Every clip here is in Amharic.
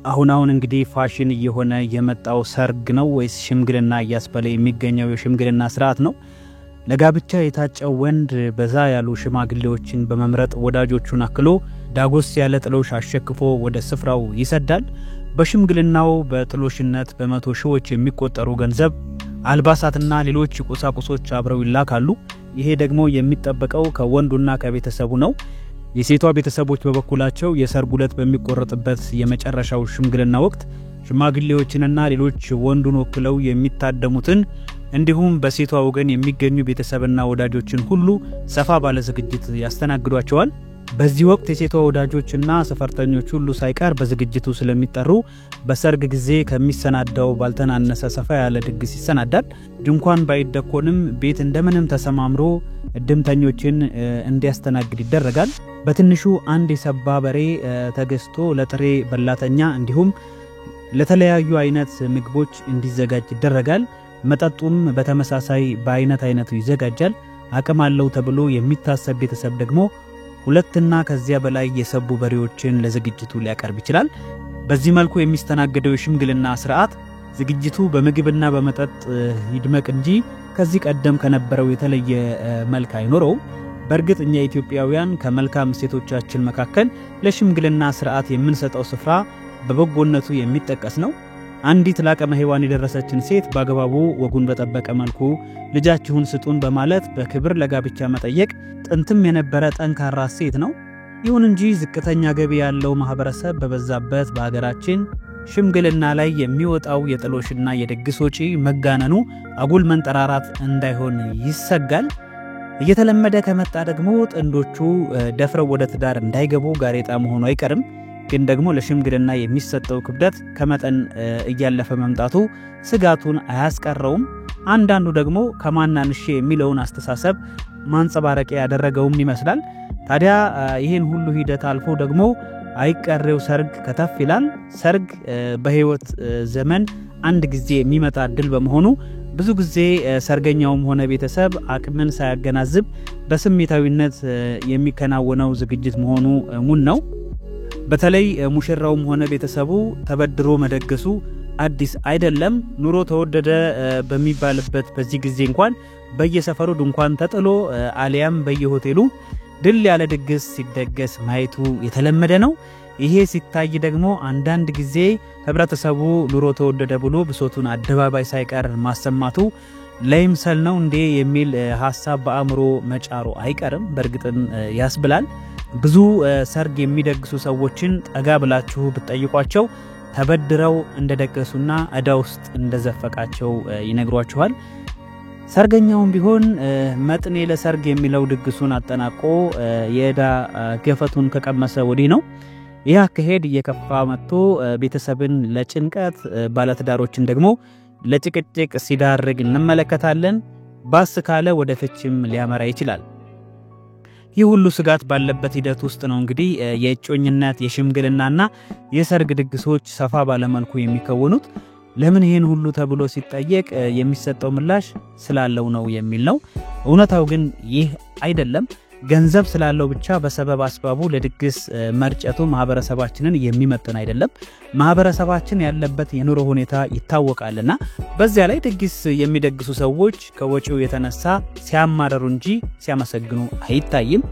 አሁን እንግዲህ ፋሽን እየሆነ የመጣው ሰርግ ነው ወይስ ሽምግልና እያስበለ የሚገኘው የሽምግልና ስርዓት ነው? ለጋብቻ የታጨው ወንድ በዛ ያሉ ሽማግሌዎችን በመምረጥ ወዳጆቹን አክሎ ዳጎስ ያለ ጥሎሽ አሸክፎ ወደ ስፍራው ይሰዳል። በሽምግልናው በጥሎሽነት በመቶ ሺዎች የሚቆጠሩ ገንዘብ፣ አልባሳትና ሌሎች ቁሳቁሶች አብረው ይላካሉ። ይሄ ደግሞ የሚጠበቀው ከወንዱና ከቤተሰቡ ነው። የሴቷ ቤተሰቦች በበኩላቸው የሰርጉ ዕለት በሚቆረጥበት የመጨረሻው ሽምግልና ወቅት ሽማግሌዎችንና ሌሎች ወንዱን ወክለው የሚታደሙትን እንዲሁም በሴቷ ወገን የሚገኙ ቤተሰብና ወዳጆችን ሁሉ ሰፋ ባለ ዝግጅት ያስተናግዷቸዋል። በዚህ ወቅት የሴቷ ወዳጆችና ሰፈርተኞች ሁሉ ሳይቀር በዝግጅቱ ስለሚጠሩ በሰርግ ጊዜ ከሚሰናዳው ባልተናነሰ ሰፋ ያለ ድግስ ይሰናዳል። ድንኳን ባይደኮንም ቤት እንደምንም ተሰማምሮ እድምተኞችን እንዲያስተናግድ ይደረጋል። በትንሹ አንድ የሰባ በሬ ተገዝቶ ለጥሬ በላተኛ እንዲሁም ለተለያዩ አይነት ምግቦች እንዲዘጋጅ ይደረጋል። መጠጡም በተመሳሳይ በአይነቱ ይዘጋጃል። አቅም አለው ተብሎ የሚታሰብ ቤተሰብ ደግሞ ሁለትና ከዚያ በላይ የሰቡ በሬዎችን ለዝግጅቱ ሊያቀርብ ይችላል። በዚህ መልኩ የሚስተናገደው የሽምግልና ስርዓት ዝግጅቱ በምግብና በመጠጥ ይድመቅ እንጂ ከዚህ ቀደም ከነበረው የተለየ መልክ አይኖረውም። በእርግጥ እኛ ኢትዮጵያውያን ከመልካም ሴቶቻችን መካከል ለሽምግልና ስርዓት የምንሰጠው ስፍራ በበጎነቱ የሚጠቀስ ነው። አንዲት ለአቅመ ሔዋን የደረሰችን ሴት በአግባቡ ወጉን በጠበቀ መልኩ ልጃችሁን ስጡን በማለት በክብር ለጋብቻ መጠየቅ ጥንትም የነበረ ጠንካራ ሴት ነው። ይሁን እንጂ ዝቅተኛ ገቢ ያለው ማህበረሰብ በበዛበት በሀገራችን ሽምግልና ላይ የሚወጣው የጥሎሽና የድግስ ወጪ መጋነኑ አጉል መንጠራራት እንዳይሆን ይሰጋል። እየተለመደ ከመጣ ደግሞ ጥንዶቹ ደፍረው ወደ ትዳር እንዳይገቡ ጋሬጣ መሆኑ አይቀርም። ግን ደግሞ ለሽምግልና የሚሰጠው ክብደት ከመጠን እያለፈ መምጣቱ ስጋቱን አያስቀረውም። አንዳንዱ ደግሞ ከማናንሽ የሚለውን አስተሳሰብ ማንጸባረቂያ ያደረገውም ይመስላል። ታዲያ ይህን ሁሉ ሂደት አልፎ ደግሞ አይቀሬው ሰርግ ከተፍ ይላል። ሰርግ በህይወት ዘመን አንድ ጊዜ የሚመጣ እድል በመሆኑ ብዙ ጊዜ ሰርገኛውም ሆነ ቤተሰብ አቅምን ሳያገናዝብ በስሜታዊነት የሚከናወነው ዝግጅት መሆኑ ሙን ነው። በተለይ ሙሽራውም ሆነ ቤተሰቡ ተበድሮ መደገሱ አዲስ አይደለም። ኑሮ ተወደደ በሚባልበት በዚህ ጊዜ እንኳን በየሰፈሩ ድንኳን ተጥሎ አሊያም በየሆቴሉ ድል ያለ ድግስ ሲደገስ ማየቱ የተለመደ ነው። ይሄ ሲታይ ደግሞ አንዳንድ ጊዜ ህብረተሰቡ ኑሮ ተወደደ ብሎ ብሶቱን አደባባይ ሳይቀር ማሰማቱ ለይምሰል ነው እንዴ የሚል ሐሳብ በአእምሮ መጫሩ አይቀርም። በእርግጥም ያስብላል። ብዙ ሰርግ የሚደግሱ ሰዎችን ጠጋ ብላችሁ ብትጠይቋቸው ተበድረው እንደደገሱና ዕዳ ውስጥ እንደዘፈቃቸው ይነግሯችኋል። ሰርገኛውም ቢሆን መጥኔ ለሰርግ የሚለው ድግሱን አጠናቆ የዕዳ ገፈቱን ከቀመሰ ወዲህ ነው። ይህ አካሄድ እየከፋ መጥቶ ቤተሰብን ለጭንቀት ባለትዳሮችን ደግሞ ለጭቅጭቅ ሲዳርግ እንመለከታለን። ባስ ካለ ወደ ፍችም ሊያመራ ይችላል። ይህ ሁሉ ስጋት ባለበት ሂደት ውስጥ ነው እንግዲህ የእጮኝነት የሽምግልናና የሰርግ ድግሶች ሰፋ ባለ መልኩ የሚከወኑት። ለምን ይሄን ሁሉ ተብሎ ሲጠየቅ የሚሰጠው ምላሽ ስላለው ነው የሚል ነው። እውነታው ግን ይህ አይደለም። ገንዘብ ስላለው ብቻ በሰበብ አስባቡ ለድግስ መርጨቱ ማህበረሰባችንን የሚመጥን አይደለም። ማህበረሰባችን ያለበት የኑሮ ሁኔታ ይታወቃልና በዚያ ላይ ድግስ የሚደግሱ ሰዎች ከወጪው የተነሳ ሲያማረሩ እንጂ ሲያመሰግኑ አይታይም።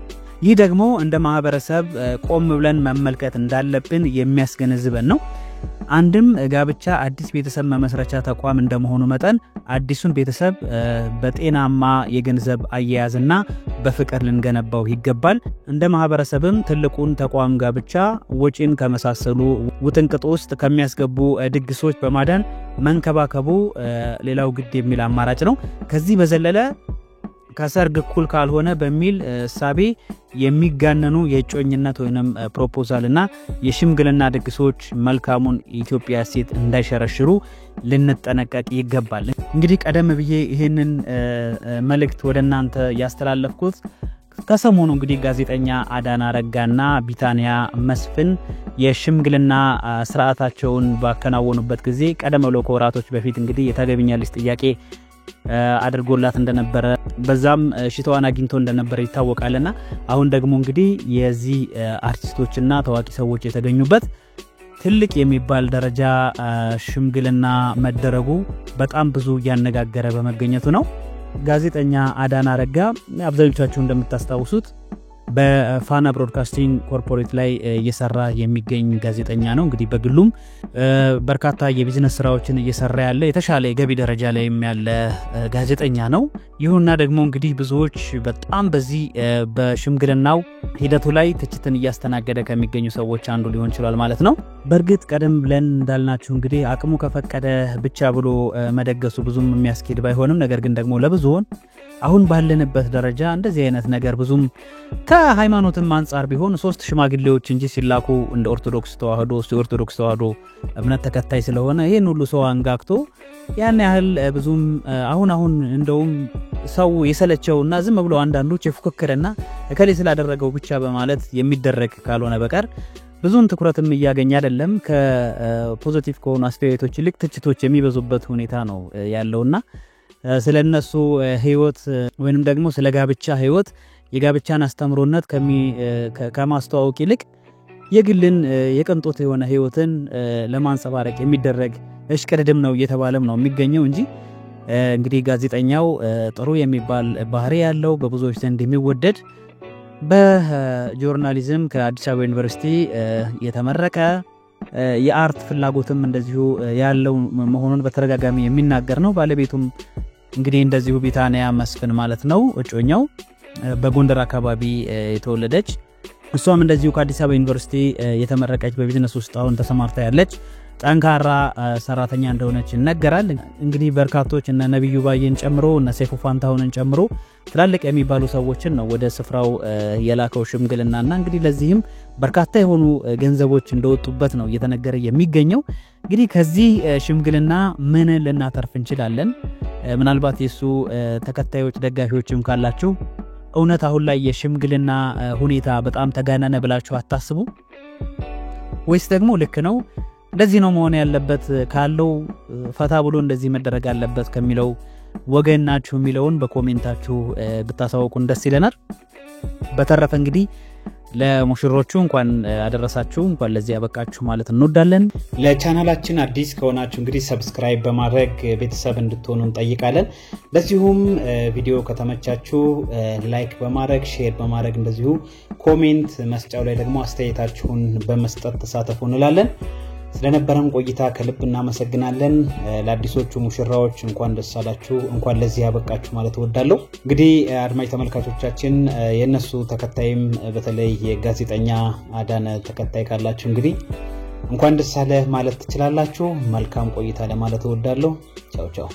ይህ ደግሞ እንደ ማህበረሰብ ቆም ብለን መመልከት እንዳለብን የሚያስገነዝበን ነው። አንድም ጋብቻ አዲስ ቤተሰብ መመስረቻ ተቋም እንደመሆኑ መጠን አዲሱን ቤተሰብ በጤናማ የገንዘብ አያያዝና በፍቅር ልንገነባው ይገባል። እንደ ማህበረሰብም ትልቁን ተቋም ጋብቻ ወጪን ከመሳሰሉ ውጥንቅጥ ውስጥ ከሚያስገቡ ድግሶች በማዳን መንከባከቡ ሌላው ግድ የሚል አማራጭ ነው። ከዚህ በዘለለ ከሰርግ እኩል ካልሆነ በሚል ሳቤ የሚጋነኑ የእጮኝነት ወይንም ፕሮፖዛልና የሽምግልና ድግሶች መልካሙን ኢትዮጵያ ሴት እንዳይሸረሽሩ ልንጠነቀቅ ይገባል። እንግዲህ ቀደም ብዬ ይሄንን መልእክት ወደናንተ ያስተላለፍኩት ከሰሞኑ እንግዲህ ጋዜጠኛ አዳና ረጋና ቢታንያ መስፍን የሽምግልና ስርዓታቸውን ባከናወኑበት ጊዜ ቀደም ብሎ ከወራቶች በፊት እንግዲህ የተገቢኛልስ ጥያቄ አድርጎላት እንደነበረ በዛም ሽታዋን አግኝቶ እንደነበረ ይታወቃልና አሁን ደግሞ እንግዲህ የዚህ አርቲስቶችና ታዋቂ ሰዎች የተገኙበት ትልቅ የሚባል ደረጃ ሽምግልና መደረጉ በጣም ብዙ ያነጋገረ በመገኘቱ ነው። ጋዜጠኛ አዳነ አረጋ አብዛኞቻችሁ እንደምታስታውሱት በፋና ብሮድካስቲንግ ኮርፖሬት ላይ እየሰራ የሚገኝ ጋዜጠኛ ነው። እንግዲህ በግሉም በርካታ የቢዝነስ ስራዎችን እየሰራ ያለ የተሻለ የገቢ ደረጃ ላይ ያለ ጋዜጠኛ ነው። ይሁንና ደግሞ እንግዲህ ብዙዎች በጣም በዚህ በሽምግልናው ሂደቱ ላይ ትችትን እያስተናገደ ከሚገኙ ሰዎች አንዱ ሊሆን ይችላል ማለት ነው። በርግጥ ቀደም ብለን እንዳልናችሁ እንግዲህ አቅሙ ከፈቀደ ብቻ ብሎ መደገሱ ብዙም የሚያስኬድ ባይሆንም ነገር ግን ደግሞ ለብዙውን አሁን ባለንበት ደረጃ እንደዚህ አይነት ነገር ብዙም ከሃይማኖትም አንፃር ቢሆን 3 ሽማግሌዎች እንጂ ሲላኩ እንደ ኦርቶዶክስ ተዋህዶ እምነት ተከታይ ስለሆነ ይሄን ሁሉ ሰው አንጋግቶ ያን ያህል ብዙም አሁን እንደውም ሰው የሰለቸውና ዝም ብሎ አንዳንዶች የፉክክርና እከሌ ስላደረገው ብቻ በማለት የሚደረግ ካልሆነ በቀር ብዙን ትኩረትም እያገኘ አይደለም። ከፖዚቲቭ ከሆኑ አስተያየቶች ይልቅ ትችቶች የሚበዙበት ሁኔታ ነው ያለውና ስለነሱ ህይወት ወይንም ደግሞ ስለ ጋብቻ ህይወት የጋብቻን አስተምሮነት ከማስተዋወቅ ይልቅ የግልን የቅንጦት የሆነ ህይወትን ለማንጸባረቅ የሚደረግ እሽቅድድም ነው እየተባለም ነው የሚገኘው እንጂ እንግዲህ ጋዜጠኛው ጥሩ የሚባል ባህሪ ያለው በብዙዎች ዘንድ የሚወደድ በጆርናሊዝም ከአዲስ አበባ ዩኒቨርሲቲ የተመረቀ የአርት ፍላጎትም እንደዚሁ ያለው መሆኑን በተረጋጋሚ የሚናገር ነው። ባለቤቱም እንግዲህ እንደዚሁ ቢታንያ መስፍን ማለት ነው እጮኛው በጎንደር አካባቢ የተወለደች እሷም እንደዚሁ ከአዲስ አበባ ዩኒቨርሲቲ የተመረቀች በቢዝነስ ውስጥ አሁን ተሰማርታ ያለች ጠንካራ ሰራተኛ እንደሆነች ይነገራል። እንግዲህ በርካቶች እነ ነብዩ ባየን ጨምሮ እነ ሰይፉ ፋንታሁንን ጨምሮ ትላልቅ የሚባሉ ሰዎችን ነው ወደ ስፍራው የላከው ሽምግልናና እንግዲህ ለዚህም በርካታ የሆኑ ገንዘቦች እንደወጡበት ነው እየተነገረ የሚገኘው። እንግዲህ ከዚህ ሽምግልና ምን ልናተርፍ እንችላለን? ምናልባት የሱ ተከታዮች ደጋፊዎችም ካላችሁ እውነት አሁን ላይ የሽምግልና ሁኔታ በጣም ተጋናነ ብላችሁ አታስቡ ወይስ ደግሞ ልክ ነው እንደዚህ ነው መሆን ያለበት ካለው ፈታ ብሎ እንደዚህ መደረግ አለበት ከሚለው ወገናችሁ የሚለውን በኮሜንታችሁ ብታሳውቁን ደስ ይለናል። በተረፈ እንግዲህ ለሙሽሮቹ እንኳን አደረሳችሁ እንኳን ለዚህ ያበቃችሁ ማለት እንወዳለን። ለቻናላችን አዲስ ከሆናችሁ እንግዲህ ሰብስክራይብ በማድረግ ቤተሰብ እንድትሆኑ እንጠይቃለን። ለዚሁም ቪዲዮ ከተመቻችሁ ላይክ በማድረግ ሼር በማድረግ እንደዚሁ ኮሜንት መስጫው ላይ ደግሞ አስተያየታችሁን በመስጠት ተሳተፉ እንላለን። ስለነበረን ቆይታ ከልብ እናመሰግናለን። ለአዲሶቹ ሙሽራዎች እንኳን ደስ አላችሁ እንኳን ለዚህ ያበቃችሁ ማለት እወዳለሁ። እንግዲህ አድማጭ ተመልካቾቻችን የነሱ ተከታይም በተለይ የጋዜጠኛ አዳነ ተከታይ ካላችሁ እንግዲህ እንኳን ደስ አለ ማለት ትችላላችሁ። መልካም ቆይታ ለማለት እወዳለሁ። ቻው ቻው።